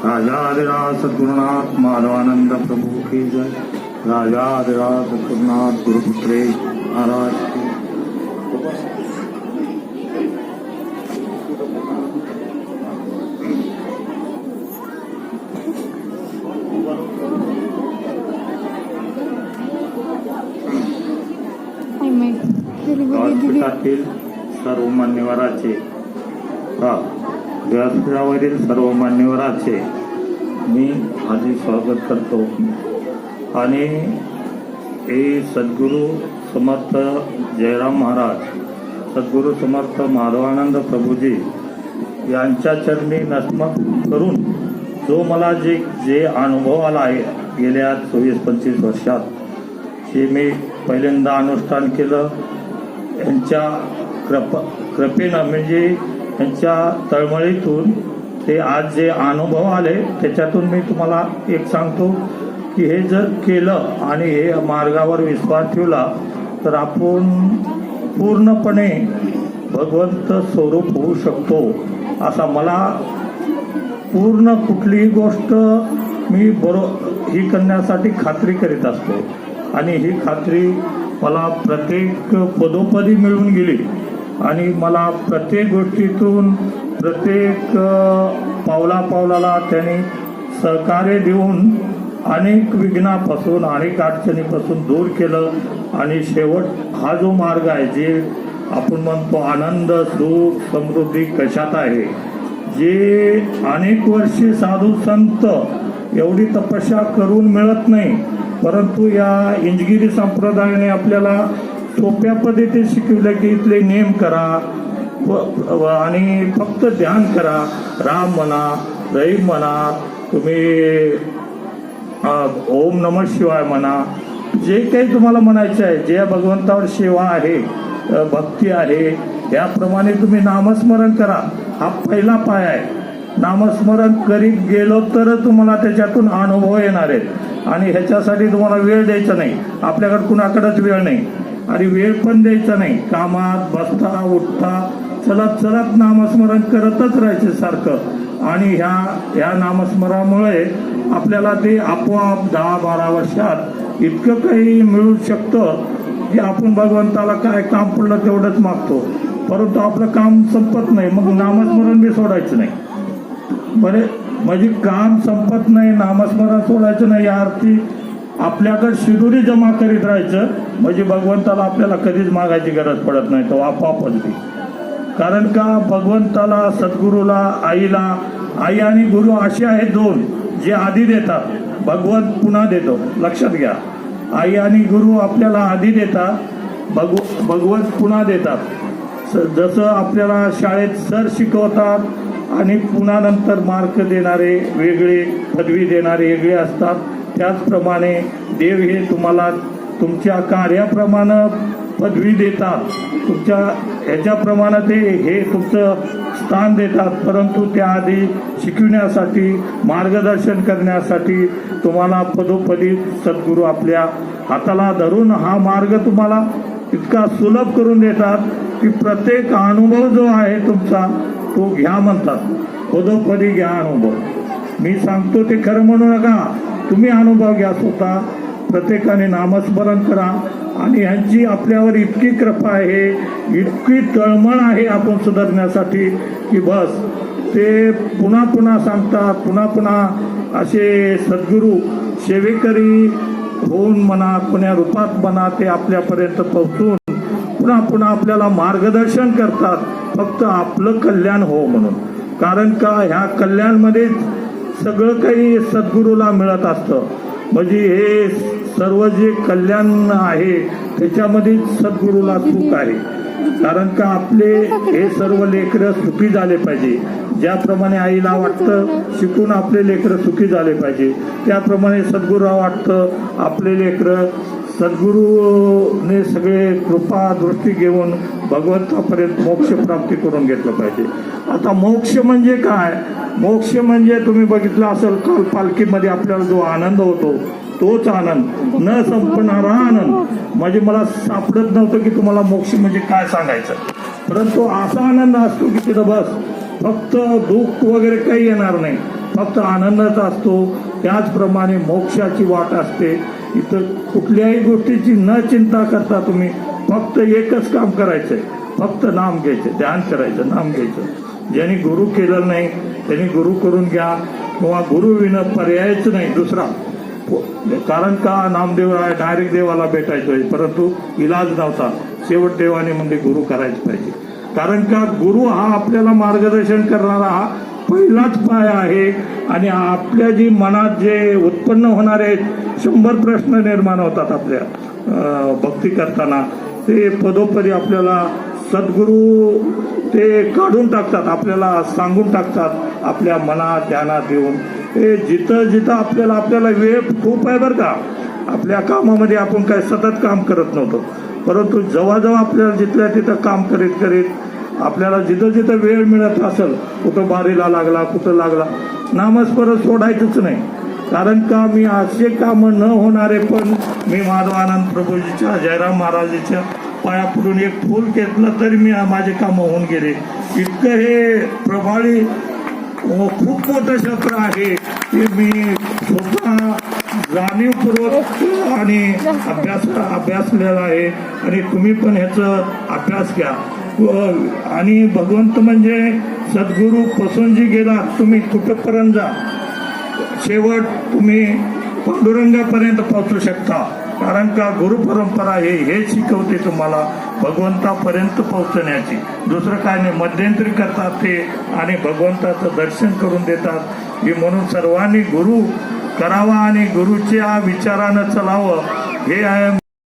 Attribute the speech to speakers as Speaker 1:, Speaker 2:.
Speaker 1: राजाधिराज सद्गुरुनाथ माधवानंद प्रभु की जय। राजाधिराज सद्गुरुनाथ गुरुपुत्रे महाराज की। व्यासपीठातील सर्व मान्यवराचे व्यासपीठावरील सर्व मान्यवराचे मी आधी स्वागत करतो आणि हे सद्गुरू समर्थ जयराम महाराज, सद्गुरू समर्थ माधवानंद प्रभूजी यांच्या चरणी नतमस्तक करून जो मला जे अनुभव आला आहे गेल्या 24-25 वर्षात, हे मी पहिल्यांदा अनुष्ठान केलं यांच्या कृपेनं, म्हणजे यांच्या तळमळीतून ते आज जे अनुभव आले त्याच्यातून मी तुम्हाला एक सांगतो की हे जर केलं आणि हे मार्गावर विश्वास ठेवला तर आपण पूर्णपणे भगवंत स्वरूप होऊ शकतो, असा मला पूर्ण कुठलीही गोष्ट मी ही करण्यासाठी खात्री करीत असतो आणि ही खात्री मला प्रत्येक पदोपदी मिळून गेली आणि मला प्रत्येक गोष्टीतून प्रत्येक पावलाला त्यांनी सहकार्य देऊन अनेक विघ्नापासून अनेक अडचणीपासून दूर केलं आणि शेवट हा जो मार्ग आहे, जे आपण म्हणतो आनंद सुख समृद्धी कशात आहे, जे अनेक वर्षे साधू संत एवढी तपस्या करून मिळत नाही, परंतु या इंजगिरी संप्रदायाने आपल्याला सोप्या पद्धतीने शिकवलं की इथले नेम करा आणि फक्त ध्यान करा, राम म्हणा, रहीम म्हणा, तुम्ही ओम नमः शिवाय म्हणा, जे काही तुम्हाला म्हणायचं आहे, जे भगवंतावर सेवा आहे, भक्ती आहे, याप्रमाणे तुम्ही नामस्मरण करा. हा पहिला पाय आहे. नामस्मरण करीत गेलो तर तुम्हाला त्याच्यातून अनुभव येणार आहेत आणि ह्याच्यासाठी तुम्हाला वेळ द्यायचा नाही. आपल्याकडे कुणाकडेच वेळ नाही आणि वेळ पण द्यायचा नाही. कामात बसता उठता चलत नामस्मरण करतच राहायचे सारखं आणि ह्या नामस्मरणामुळे आपल्याला ते आपोआप 10-12 वर्षात इतकं काही मिळू शकतं की आपण भगवंताला काय काम पडलं तेवढंच मागतो, परंतु आपलं काम संपत नाही, मग नामस्मरण बी सोडायचं नाही. बरे म्हणजे काम संपत नाही, नामस्मरण सोडायचं नाही, या अर्थी आपल्याकडे शिदुरी जमा करीत राहायचं, म्हणजे भगवंताला आपल्याला कधीच मागायची गरज पडत नाही, तो आपोआपच दे. कारण का भगवंताला, सद्गुरूला, आईला, आई आणि गुरु असे आहेत दोन जे आधी देतात, भगवंत पुन्हा देतो. लक्षात घ्या, आई आणि गुरु आपल्याला आधी देतात, भगवंत पुन्हा देतात. जसं आपल्याला शाळेत सर शिकवतात आणि पुन्हा नंतर मार्क देणारे वेगळे, पदवी देणारे वेगळे असतात, त्याचप्रमाणे देव हे तुम्हाला तुमच्या कार्याप्रमाणे पदवी देतात, तुमच्या ह्याच्याप्रमाणे ते हे तुमचं स्थान देतात, परंतु त्याआधी शिकविण्यासाठी, मार्गदर्शन करण्यासाठी तुम्हाला पदोपदी सद्गुरू आपल्या हाताला धरून हा मार्ग तुम्हाला इतका सुलभ करून देतात की प्रत्येक अनुभव जो आहे तुमचा तो घ्या म्हणतात. पदोपदी घ्या अनुभव. मी सांगतो ते खरं म्हणू नका, तुम्ही अनुभव घ्या स्वतः. प्रत्येकाने नामस्मरण करा आणि ह्यांची आपल्यावर इतकी कृपा आहे, इतकी तळमळ आहे आपण सुधारण्यासाठी की बस ते पुन्हा सांगतात. पुन्हा असे सद्गुरू सेवेकरी होऊन म्हणा, कोण्या रूपात म्हणा, ते आपल्यापर्यंत पोहोचून पुन्हा आपल्याला मार्गदर्शन करतात, फक्त आपलं कल्याण हो म्हणून. कारण का ह्या कल्याणमध्ये सगळं काही सद्गुरूला मिळत असतं, म्हणजे हे सर्व जे कल्याण आहे त्याच्यामध्ये सद्गुरूला सुख आहे. कारण का आपले हे सर्व लेकरं सुखी झाले पाहिजे. ज्याप्रमाणे आईला वाटतं शिकून आपले लेकरं सुखी झाले पाहिजे, त्याप्रमाणे सद्गुरूला वाटतं आपले लेकरं सद्गुरूने सगळे कृपा दृष्टी घेऊन भगवंतापर्यंत मोक्ष प्राप्ती करून घेतलं पाहिजे. आता मोक्ष म्हणजे काय? मोक्ष म्हणजे तुम्ही बघितलं असेल काल पालखीमध्ये आपल्याला जो आनंद होतो तोच आनंद, न संपणारा आनंद. म्हणजे मला सापडत नव्हतं की तुम्हाला मोक्ष म्हणजे काय सांगायचं, परंतु असा आनंद असतो की तिथं बस फक्त दुःख वगैरे काही येणार नाही, फक्त आनंदच असतो. त्याचप्रमाणे मोक्षाची वाट असते. इथं कुठल्याही गोष्टीची न चिंता करता तुम्ही फक्त एकच काम करायचंय, फक्त नाम घ्यायचं, ध्यान करायचं, नाम घ्यायचं. ज्यांनी गुरु केलेलं नाही त्यांनी गुरु करून घ्या, किंवा गुरु विना पर्यायच नाही दुसरा. कारण का नामदेव डायरेक्ट देवाला भेटायचोय, परंतु इलाज नव्हता. शेवट देवाने म्हणजे गुरु करायच पाहिजे. कारण का गुरु हा आपल्याला मार्गदर्शन करणारा हा पहिलाच पाय आहे. आणि आपल्या जी मनात जे उत्पन्न होणारे 100 प्रश्न निर्माण होतात आपल्या भक्ती करताना, ते पदोपदी आपल्याला सद्गुरू ते काढून टाकतात, आपल्याला सांगून टाकतात आपल्या मनात ध्यानात येऊन. ते जिथं जिथं आपल्याला वेळ खूप आहे बरं का. आपल्या कामामध्ये आपण काय सतत काम करत नव्हतो, परंतु जेव्हा आपल्याला जिथल्या तिथं काम करीत करीत आपल्याला जिथं जिथं वेळ मिळत असेल, कुठं बारीला लागला, कुठं लागला, नामस्मरण सोडायचंच नाही. कारण का मी असे काम न होणारे पण मी माधवानंद प्रभूजीच्या जयराम महाराजांच्या पाया पडून एक फूल घेतलं तरी मी माझे काम होऊन गेले. इतकं हे प्रभाळी खूप मोठं क्षेत्र आहे ते मी स्वतः जाणीवपूर्वक आणि अभ्यासलेला आहे. आणि तुम्ही पण ह्याचा अभ्यास घ्या. आणि भगवंत म्हणजे सद्गुरू पसंजी गेला तुम्ही कुठंपर्यंत जा, शेवट तुम्ही पांडुरंगापर्यंत पोहोचू शकता. कारण का गुरु परंपरा हे शिकवते तुम्हाला भगवंतापर्यंत पोहोचण्याची. दुसरं काय नाही, मध्यंतरी करतात ते आणि भगवंताचं दर्शन करून देतात. हे म्हणून सर्वांनी गुरु करावा आणि गुरुच्या विचारानं चलावं हे आहे.